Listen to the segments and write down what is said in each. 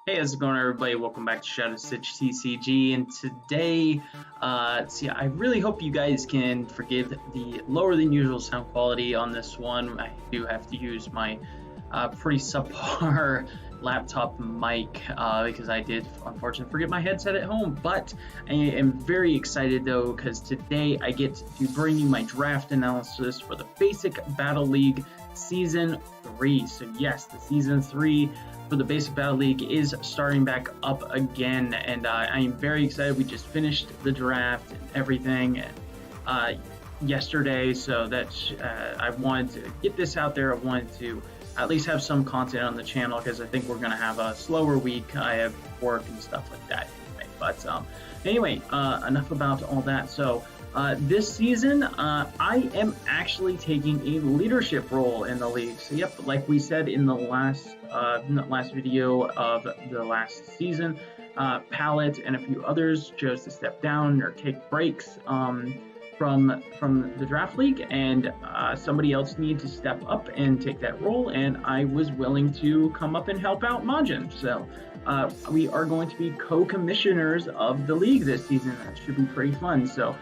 Hey, how's it going, everybody? Welcome back to Shadow Stitch TCG. And today, I really hope you guys can forgive the lower than usual sound quality on this one. I do have to use my pretty subpar laptop mic because I did unfortunately forget my headset at home. But I am very excited though because today I get to bring you my draft analysis for the Basic Battle League Season 3. So yes, the Season 3 for the Basic Battle League is starting back up again, and I am very excited. We just finished the draft and everything yesterday, so that's I wanted to get this out there. I wanted to at least have some content on the channel because I think we're going to have a slower week. I have work and stuff like that anyway. But anyway, enough about all that. So this season, I am actually taking a leadership role in the league. So yep, like we said in the last video of the last season, Palette and a few others chose to step down or take breaks from the draft league, and somebody else needed to step up and take that role, and I was willing to come up and help out Majin. So we are going to be co-commissioners of the league this season. That should be pretty fun. So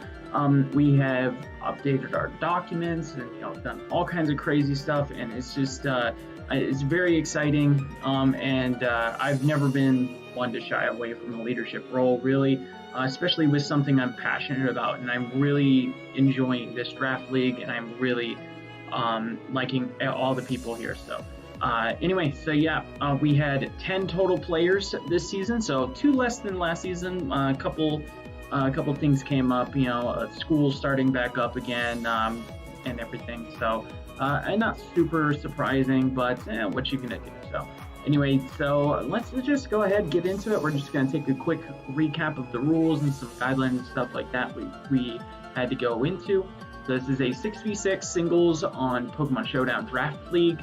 we have updated our documents and done all kinds of crazy stuff, and it's just it's very exciting. And I've never been one to shy away from a leadership role, really, especially with something I'm passionate about, and I'm really enjoying this draft league, and I'm really liking all the people here. So anyway, so yeah, we had 10 total players this season, so 2 less than last season. A couple things came up, school starting back up again, and everything. So, and not super surprising, but what you gonna do? So, anyway, so let's just go ahead and get into it. We're just gonna take a quick recap of the rules and some guidelines and stuff like that we had to go into. So this is a 6v6 singles on Pokemon Showdown Draft League.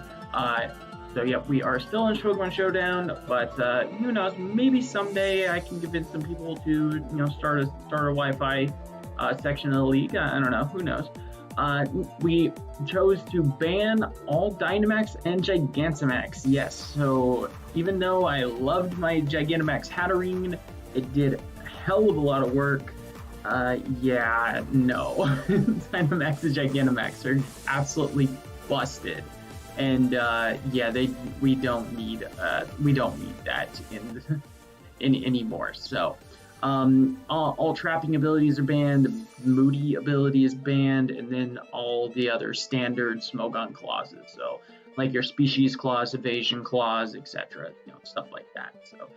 So yep, we are still in Pokemon Showdown, but who knows? Maybe someday I can convince some people to start a Wi-Fi section of the league. I don't know. Who knows? We chose to ban all Dynamax and Gigantamax. Yes. So even though I loved my Gigantamax Hatterene, it did a hell of a lot of work. Yeah, no. Dynamax and Gigantamax are absolutely busted. And yeah, we don't need that in anymore. So all trapping abilities are banned, Moody ability is banned, and then all the other standard Smogon clauses. So like your species clause, evasion clause, etc. Stuff like that. So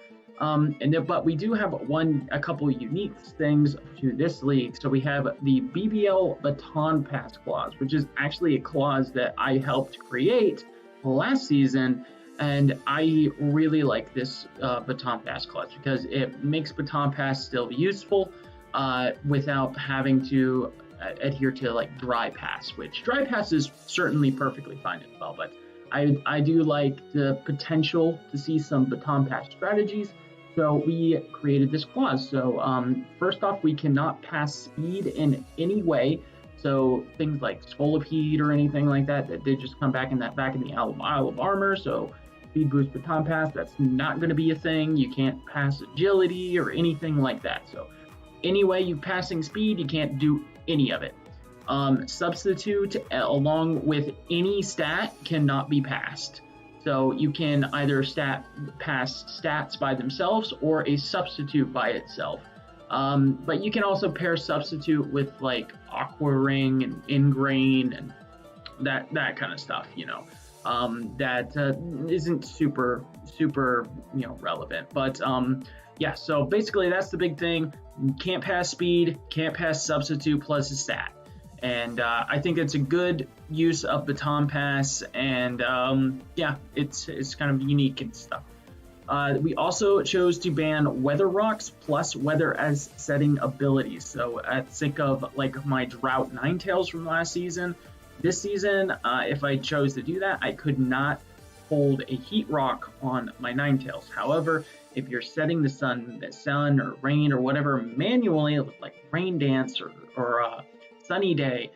but we do have a couple unique things to this league. So we have the BBL Baton Pass clause, which is actually a clause that I helped create last season, and I really like this Baton Pass clause because it makes Baton Pass still useful without having to adhere to like Dry Pass, which Dry Pass is certainly perfectly fine as well, but I do like the potential to see some Baton Pass strategies. So we created this clause. So first off, we cannot pass speed in any way. So things like Scolipede or anything like that they just come back in the Isle of Armor. So speed boost Baton Pass, that's not going to be a thing. You can't pass agility or anything like that. So anyway, you passing speed, you can't do any of it. Substitute along with any stat cannot be passed. So you can either pass stats by themselves or a substitute by itself. But you can also pair substitute with like Aqua Ring and Ingrain and that kind of stuff, that isn't super relevant. But yeah, so basically that's the big thing. You can't pass speed, can't pass substitute plus a stat. And I think it's a good use of Baton Pass, and yeah, it's kind of unique and stuff. We also chose to ban Weather Rocks plus Weather as setting abilities. So think of like my Drought Ninetales from last season. This season, if I chose to do that, I could not hold a Heat Rock on my Ninetales. However, if you're setting the sun or rain or whatever manually, like Rain Dance or Sunny Day,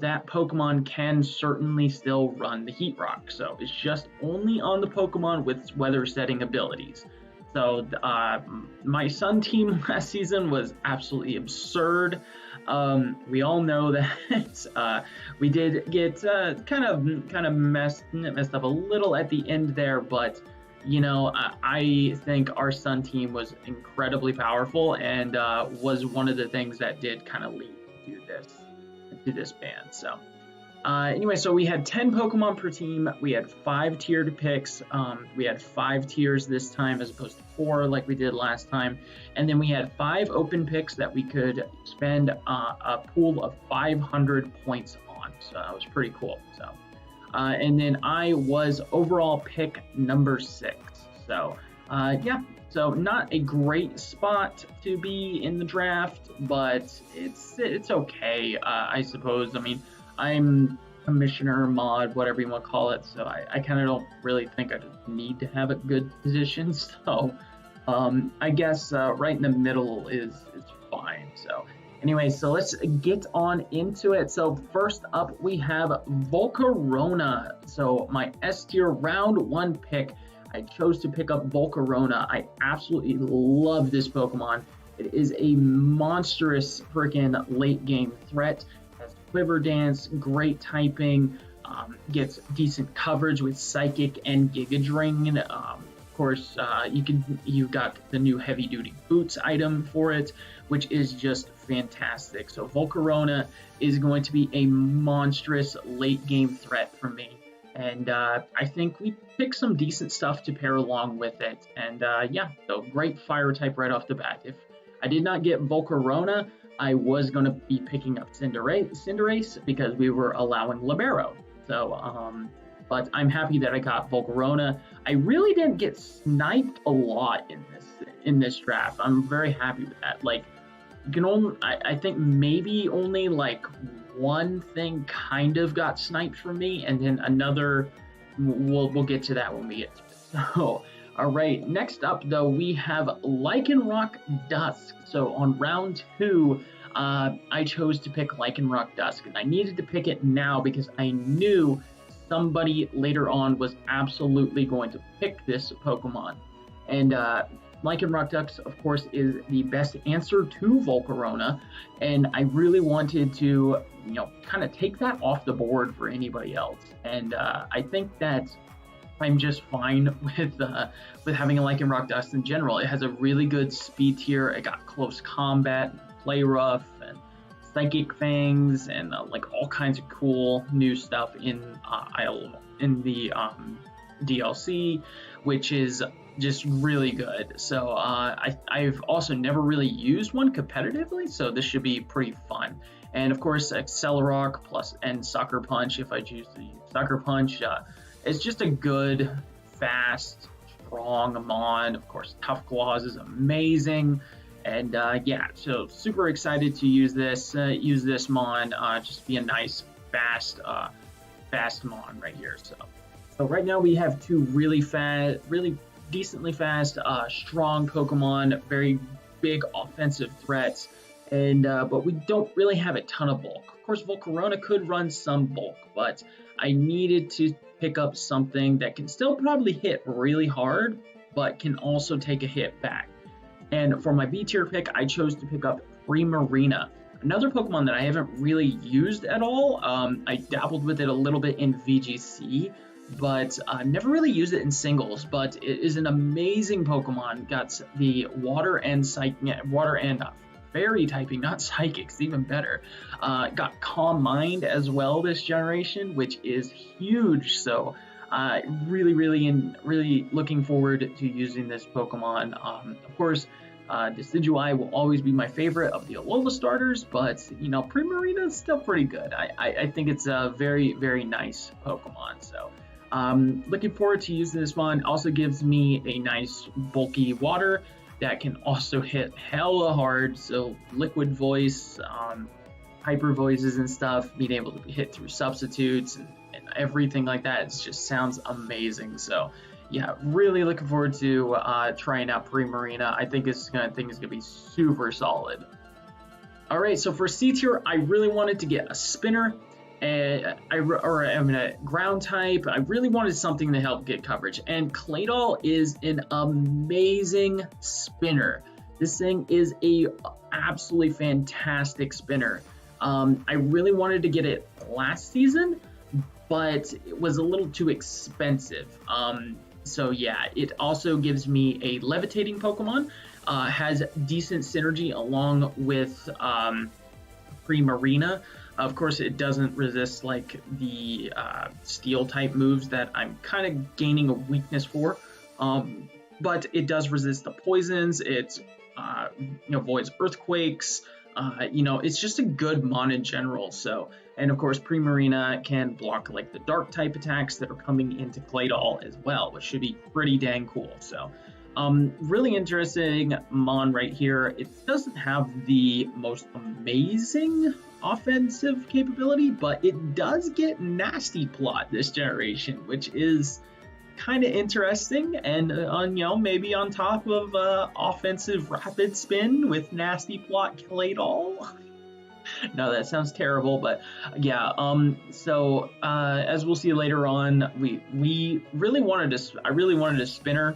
that Pokemon can certainly still run the Heat Rock. So it's just only on the Pokemon with weather setting abilities. So my Sun team last season was absolutely absurd. We all know that we did get kind of messed up a little at the end there, but I think our Sun team was incredibly powerful and was one of the things that did kind of lead to this ban. So anyway, so we had 10 Pokemon per team. We had 5 tiered picks. We had 5 tiers this time as opposed to 4 like we did last time. And then we had 5 open picks that we could spend a pool of 500 points on. So that was pretty cool. So, and then I was overall pick number 6. So yeah, so not a great spot to be in the draft, but it's okay, I suppose. I mean, I'm commissioner, mod, whatever you want to call it, so I kind of don't really think I need to have a good position. So I guess right in the middle is fine. So anyway, so let's get on into it. So first up, we have Volcarona. So my S tier round 1 pick, I chose to pick up Volcarona. I absolutely love this Pokemon. It is a monstrous freaking late game threat. Quiver Dance, great typing, gets decent coverage with Psychic and Giga Drain. Of course, you got the new Heavy Duty Boots item for it, which is just fantastic. So Volcarona is going to be a monstrous late game threat for me, and I think we pick some decent stuff to pair along with it. And yeah, so great fire type right off the bat. If I did not get Volcarona, I was going to be picking up Cinderace because we were allowing Libero. So, but I'm happy that I got Volcarona. I really didn't get sniped a lot in this draft. I'm very happy with that. Like, you can only, I think maybe only like one thing kind of got sniped from me, and then another. We'll get to that when we get to it. So. All right, next up, though, we have Lycanroc Dusk. So on round 2, I chose to pick Lycanroc Dusk, and I needed to pick it now because I knew somebody later on was absolutely going to pick this Pokemon. And Lycanroc Dusk, of course, is the best answer to Volcarona, and I really wanted to, kind of take that off the board for anybody else. And I think that I'm just fine with having a Lycanroc Dust in general. It has a really good speed tier. It got close combat, play rough, and psychic fangs, and like all kinds of cool new stuff in the DLC, which is just really good. So I've also never really used one competitively, so this should be pretty fun. And of course, Accelerock and Sucker Punch if I choose to use Sucker Punch. It's just a good, fast, strong Mon. Of course, Tough Claws is amazing. And yeah, so super excited to use this Mon. Just be a nice, fast Mon right here. So right now we have 2 really fast, really decently fast, strong Pokemon, very big offensive threats. And but we don't really have a ton of bulk. Of course, Volcarona could run some bulk, but I needed to pick up something that can still probably hit really hard, but can also take a hit back. And for my B tier pick, I chose to pick up Primarina, another Pokemon that I haven't really used at all. I dabbled with it a little bit in VGC, but never really used it in singles. But it is an amazing Pokemon. Got the water and fairy typing, not psychics, even better. Got Calm Mind as well this generation, which is huge. So really looking forward to using this Pokemon. Of course, Decidueye will always be my favorite of the Alola starters, but Primarina is still pretty good. I think it's a very, very nice Pokemon. So looking forward to using this one. Also gives me a nice bulky water that can also hit hella hard. So Liquid Voice, Hyper Voices and stuff, being able to hit through substitutes and everything like that. It just sounds amazing. So yeah, really looking forward to trying out Primarina. I think it's gonna be super solid. All right, so for C tier, I really wanted to get a spinner. a ground type. I really wanted something to help get coverage, and Claydol is an amazing spinner. This thing is a absolutely fantastic spinner. I really wanted to get it last season, but it was a little too expensive. So yeah, it also gives me a levitating Pokemon, has decent synergy along with Primarina. Of course, it doesn't resist like the steel type moves that I'm kind of gaining a weakness for, but it does resist the poisons. It avoids earthquakes. It's just a good mon in general. So, and of course, Primarina can block like the dark type attacks that are coming into Claydol as well, which should be pretty dang cool. So, really interesting mon right here. It doesn't have the most amazing offensive capability, but it does get Nasty Plot this generation, which is kind of interesting. And maybe on top of offensive Rapid Spin with Nasty Plot Claydol. No, that sounds terrible, but yeah. So as we'll see later on, we really wanted to. I really wanted a spinner,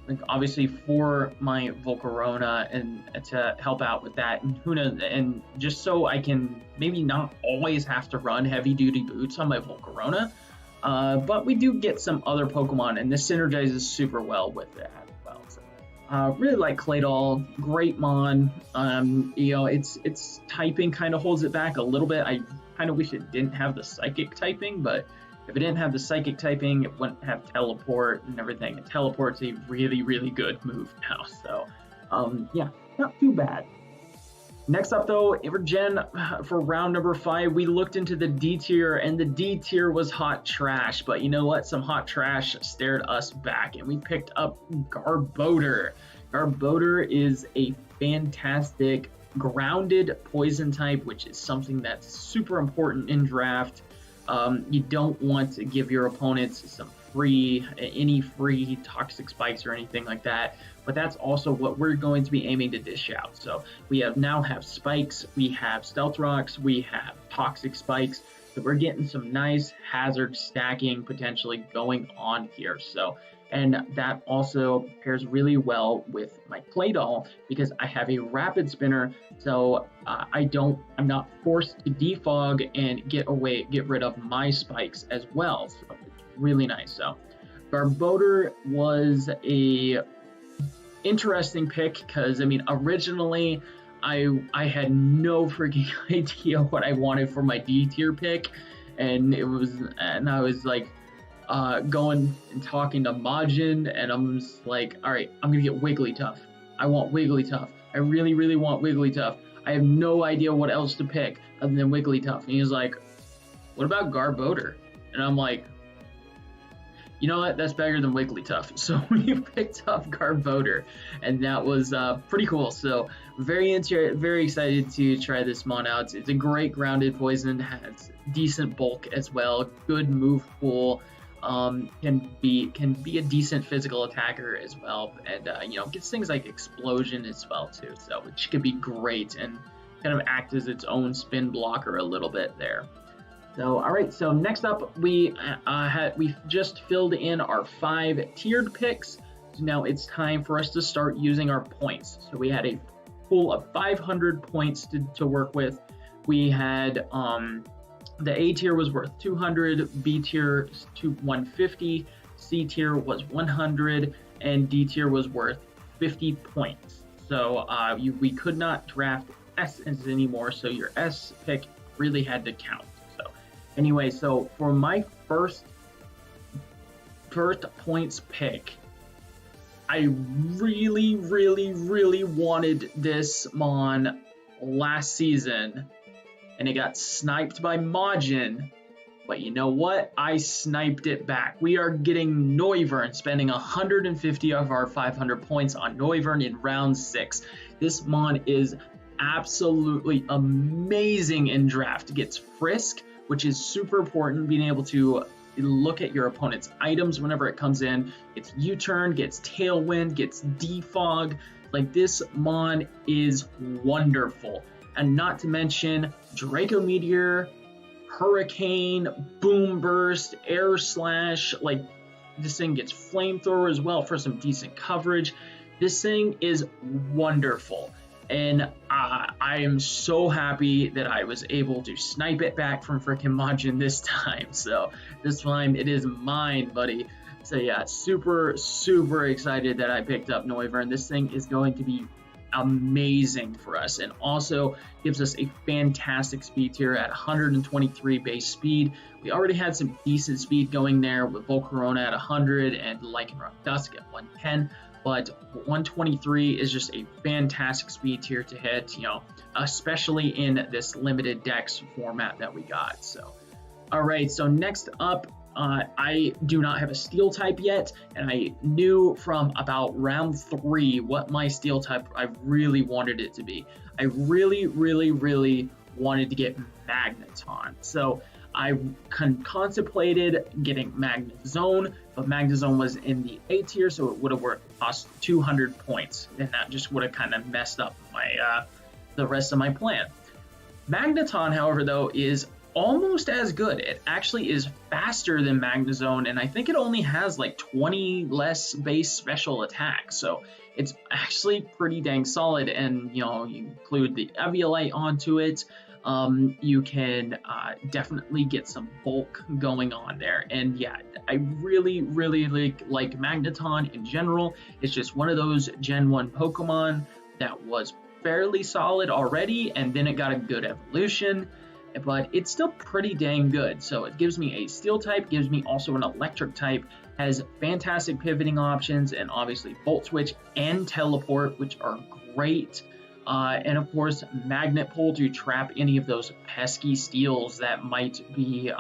like obviously for my Volcarona, and to help out with that, and who knows, and just so I can maybe not always have to run heavy duty boots on my Volcarona. But we do get some other Pokemon, and this synergizes super well with that as well. So, really like Claydol, great mon. Its typing kind of holds it back a little bit. I kind of wish it didn't have the Psychic typing, but if it didn't have the Psychic typing, it wouldn't have Teleport and everything. And Teleport's a really, really good move now. So, yeah, not too bad. Next up, though, for round number 5, we looked into the D tier, and the D tier was hot trash. But you know what? Some hot trash stared us back, and we picked up Garbodor. Garbodor is a fantastic grounded poison type, which is something that's super important in draft. You don't want to give your opponents any free toxic spikes or anything like that, but that's also what we're going to be aiming to dish out. So we now have spikes, we have stealth rocks, we have toxic spikes, so we're getting some nice hazard stacking potentially going on here. So, and that also pairs really well with my Claydol because I have a rapid spinner, so I'm not forced to defog and get rid of my spikes as well. So it's really nice. So Garbodor was a interesting pick because originally I had no freaking idea what I wanted for my D tier pick, and I was like going and talking to Majin, and I'm just like, all right, I'm gonna get Wigglytuff. I want Wigglytuff. I really, really want Wigglytuff. I have no idea what else to pick other than Wigglytuff. And he's like, what about Garbodor? And I'm like, you know what? That's better than Wigglytuff. So we picked up Garbodor, and that was pretty cool. So very excited to try this mon out. It's a great grounded poison, has decent bulk as well, good move pool, can be a decent physical attacker as well, and gets things like explosion as well too. So which could be great and kind of act as its own spin blocker a little bit there. So, all right, so next up, we just filled in our 5 tiered picks. So now it's time for us to start using our points. So we had a pool of 500 points to work with. We had the A tier was worth 200, B tier to 150, C tier was 100, and D tier was worth 50 points. So we could not draft S's anymore, so your S pick really had to count. Anyway, so for my first points pick, I really, really, really wanted this mon last season, and it got sniped by Majin. But you know what? I sniped it back. We are getting Noivern, spending 150 of our 500 points on Noivern in round 6. This mon is absolutely amazing in draft. It gets Frisk, which is super important, being able to look at your opponent's items whenever it comes in. Gets U-turn, gets Tailwind, gets Defog. Like, this mon is wonderful. And not to mention Draco Meteor, Hurricane, Boom Burst, Air Slash. Like, this thing gets Flamethrower as well for some decent coverage. This thing is wonderful. And I am so happy that I was able to snipe it back from freaking Majin this time. So this time it is mine, buddy. So yeah, super, super excited that I picked up Noivern. This thing is going to be amazing for us, and also gives us a fantastic speed tier at 123 base speed. We already had some decent speed going there with Volcarona at 100 and Lycanroc Dusk at 110. But 123 is just a fantastic speed tier to hit, you know, especially in this limited dex format that we got. So, all right, so next up, I do not have a steel type yet, and I knew from about round 3 what my steel type I really wanted it to be. I really, really, really wanted to get Magneton. So I contemplated getting Magnezone, but Magnezone was in the A tier, so it would have cost 200 points, and that just would have kind of messed up my the rest of my plan. Magneton, however, though, is almost as good. It actually is faster than Magnezone, and I think it only has like 20 less base special attack, so it's actually pretty dang solid. And you know, you include the Eviolite onto it, you can definitely get some bulk going on there. And yeah, I really, really like Magneton in general. It's just one of those Gen 1 Pokemon that was fairly solid already, and then it got a good evolution, but it's still pretty dang good. So it gives me a steel type, gives me also an electric type, has fantastic pivoting options, and obviously Volt Switch and Teleport, which are great. And of course, Magnet Pull to trap any of those pesky steals that might be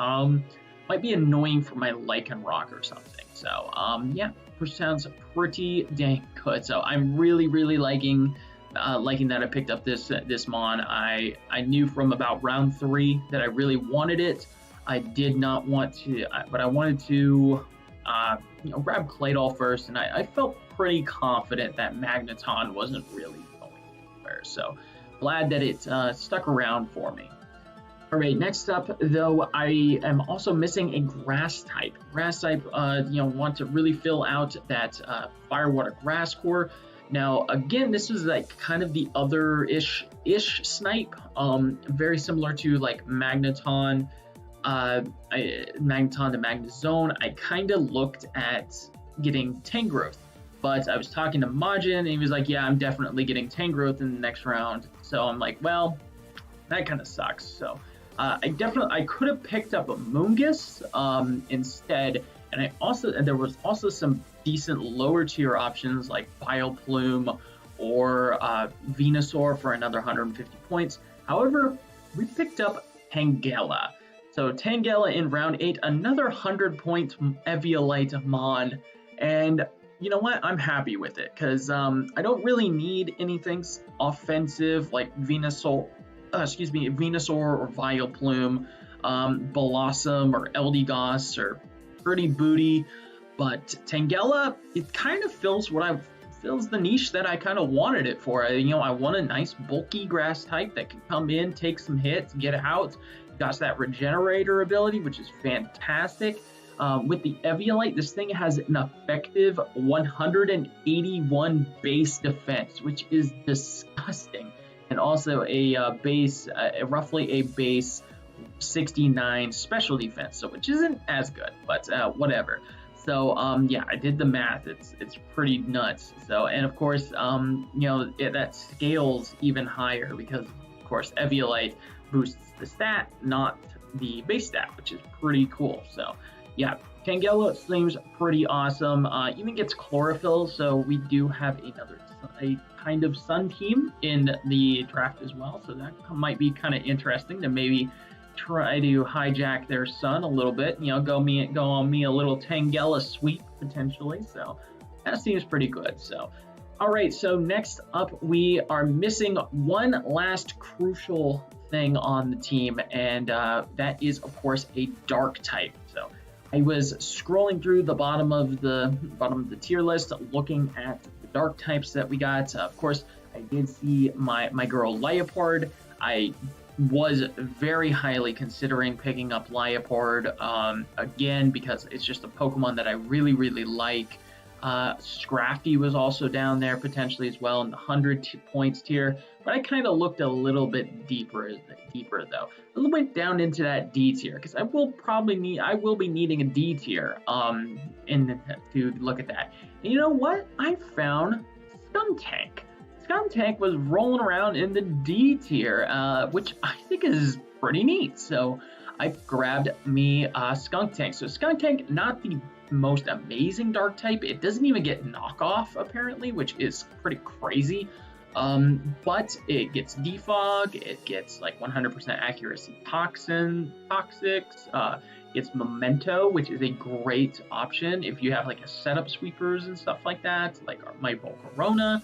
annoying for my Lycanroc or something. So yeah, which sounds pretty dang good. So I'm really, really liking that I picked up this Mon. I knew from about round 3 that I really wanted it. I did not want to, but I wanted to grab Claydol first, and I felt pretty confident that Magneton wasn't really going anywhere. So glad that it stuck around for me. All right, next up, though, I am also missing a grass type. Grass type, want to really fill out that Fire, Water, Grass core. Now, again, this is like kind of the other-ish snipe, very similar to like Magneton, Magneton to Magnezone. I kind of looked at getting Tangrowth, but I was talking to Majin, and he was like, yeah, I'm definitely getting Tangrowth in the next round. So I'm like, well, that kind of sucks. So I could have picked up a Moongus instead, and there was also some decent lower tier options like Vileplume or Venusaur for another 150 points. However, we picked up Tangela. So Tangela in round 8, another 100 points Eviolite Mon, and you know what? I'm happy with it because I don't really need anything offensive like Venusaur or Vileplume, Blossom or Eldegoss or Pretty Booty. But Tangela, it kind of fills the niche that I kind of wanted it for. I want a nice bulky grass type that can come in, take some hits, get out. Got that regenerator ability, which is fantastic. With the Eviolite, this thing has an effective 181 base defense, which is disgusting, and also roughly a base 69 special defense, so which isn't as good, but whatever. So yeah, I did the math. It's pretty nuts. So, and of course, that scales even higher because of course Eviolite boosts the stat, not the base stat, which is pretty cool. So yeah, Tangela seems pretty awesome. Even gets Chlorophyll, so we do have a kind of sun team in the draft as well. So that might be kind of interesting to maybe try to hijack their sun a little bit. Go on me a little Tangela sweep potentially. So that seems pretty good. So all right, so next up we are missing one last crucial thing on the team, and that is of course a dark type. So I was scrolling through the bottom of the tier list, looking at the dark types that we got. Of course, I did see my girl Liepard. I was very highly considering picking up Liepard again, because it's just a Pokemon that I really, really like. Scrafty was also down there potentially as well in the 100 points tier, but I kind of looked a little bit deeper though. I went down into that D tier because I will be needing a D tier to look at that. And you know what? I found Skuntank. Skuntank was rolling around in the D tier, which I think is pretty neat. So I grabbed me Skuntank. So Skuntank, not the most amazing dark type. It doesn't even get knockoff apparently, which is pretty crazy. But it gets defog, it gets like 100% accuracy toxics, it's memento, which is a great option if you have like a setup sweepers and stuff like that, like my Volcarona.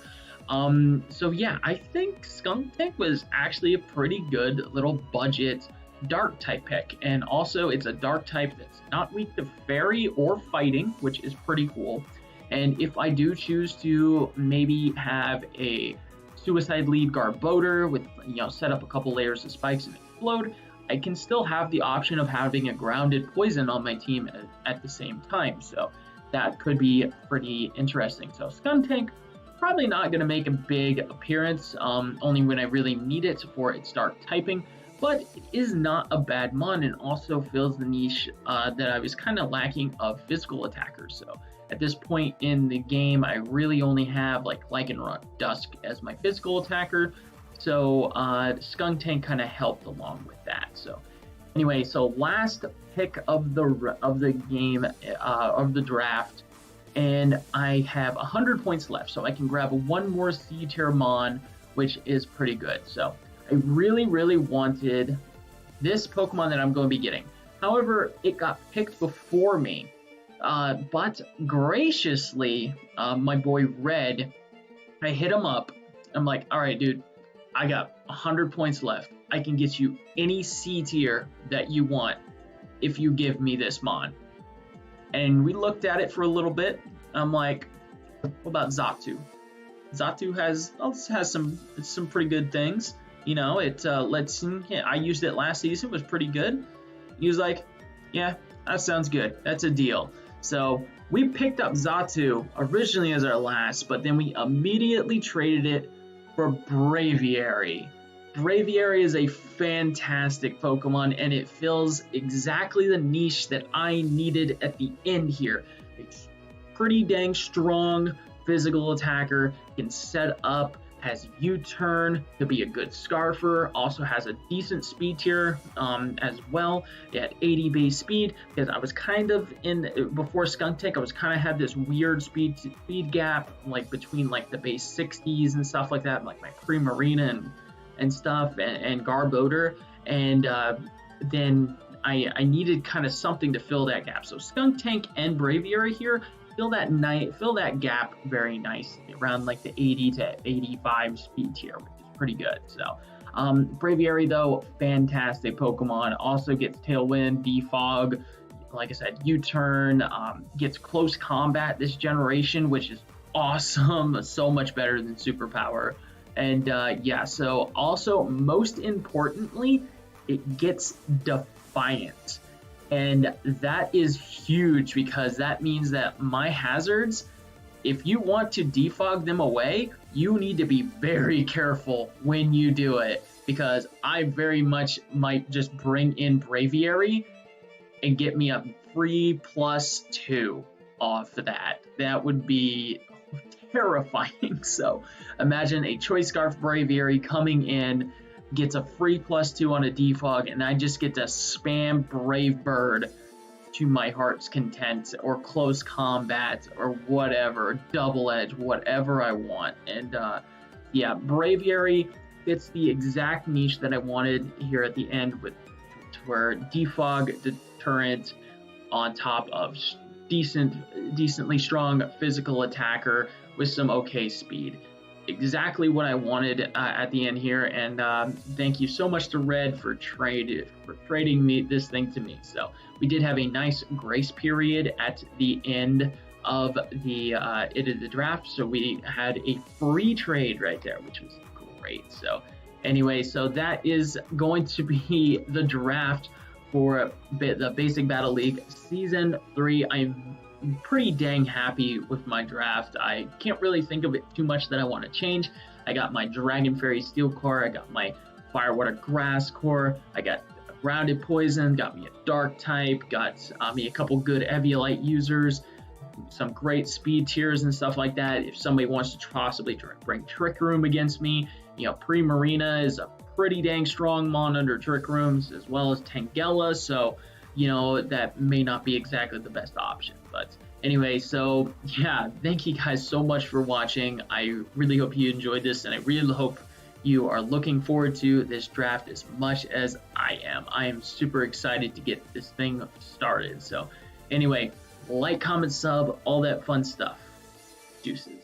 So yeah, I think Skuntank was actually a pretty good little budget dark type pick, and also it's a dark type that's not weak to fairy or fighting, which is pretty cool. And if I do choose to maybe have a suicide lead Garbodor with, set up a couple layers of spikes and explode, I can still have the option of having a grounded poison on my team at the same time. So that could be pretty interesting. So Skuntank, probably not going to make a big appearance, only when I really need it for its dark typing, but it is not a bad mon and also fills the niche that I was kind of lacking of physical attackers. So at this point in the game, I really only have like Lycanroc Dusk as my physical attacker, so Skuntank kind of helped along with that. So anyway, so last pick of the game of the draft, and I have 100 points left, so I can grab one more C tier mon, which is pretty good. So I really, really wanted this Pokemon that I'm going to be getting. However, it got picked before me. But graciously, my boy Red, I hit him up. I'm like, all right, dude, I got 100 points left. I can get you any C tier that you want if you give me this mon. And we looked at it for a little bit. I'm like, what about Xatu? Xatu has some pretty good things. It I used it last season, was pretty good. He was like, yeah, that sounds good. That's a deal. So we picked up Xatu originally as our last, but then we immediately traded it for Braviary. Braviary is a fantastic Pokemon, and it fills exactly the niche that I needed at the end here. It's pretty dang strong physical attacker, can set up, has U-turn to be a good Scarfer, also has a decent speed tier as well at 80 base speed, because I was kind of before Skuntank, I was kind of had this weird speed gap, like between like the base 60s and stuff like that, like my Primarina and stuff, and Garbodor, and then I needed kind of something to fill that gap. So Skuntank and Braviary here fill that gap very nicely around like the 80 to 85 speed tier, which is pretty good. So Braviary though, fantastic Pokemon, also gets Tailwind, Defog, like I said, U-turn, gets close combat this generation, which is awesome, so much better than Superpower. And yeah, so also most importantly, it gets Defiant. And that is huge, because that means that my hazards, if you want to defog them away, you need to be very careful when you do it, because I very much might just bring in Braviary and get me a free +2 off of that. That would be terrifying. So imagine a Choice Scarf Braviary coming in, gets a free +2 on a defog, and I just get to spam Brave Bird to my heart's content, or close combat, or whatever, double edge, whatever I want. And yeah, Braviary fits the exact niche that I wanted here at the end, with where defog, deterrent, on top of decently strong physical attacker with some okay speed. Exactly what I wanted at the end here, and thank you so much to Red for trading me this thing to me. So we did have a nice grace period at the end of the draft, so we had a free trade right there, which was great. So Anyway, so that is going to be the draft for the Basic Battle League Season 3. I'm pretty dang happy with my draft. I can't really think of it too much that I want to change. I got my Dragon Fairy Steel Core, I got my Firewater Grass Core, I got Grounded Poison, got me a Dark type, got me a couple good Eviolite users, some great speed tiers and stuff like that. If somebody wants to possibly bring Trick Room against me, Pre-Marina is a pretty dang strong mon under Trick Rooms, as well as Tangela, so that may not be exactly the best option. But anyway, so yeah, thank you guys so much for watching. I really hope you enjoyed this, and I really hope you are looking forward to this draft as much as I am. I am super excited to get this thing started. So anyway, like, comment, sub, all that fun stuff. Deuces.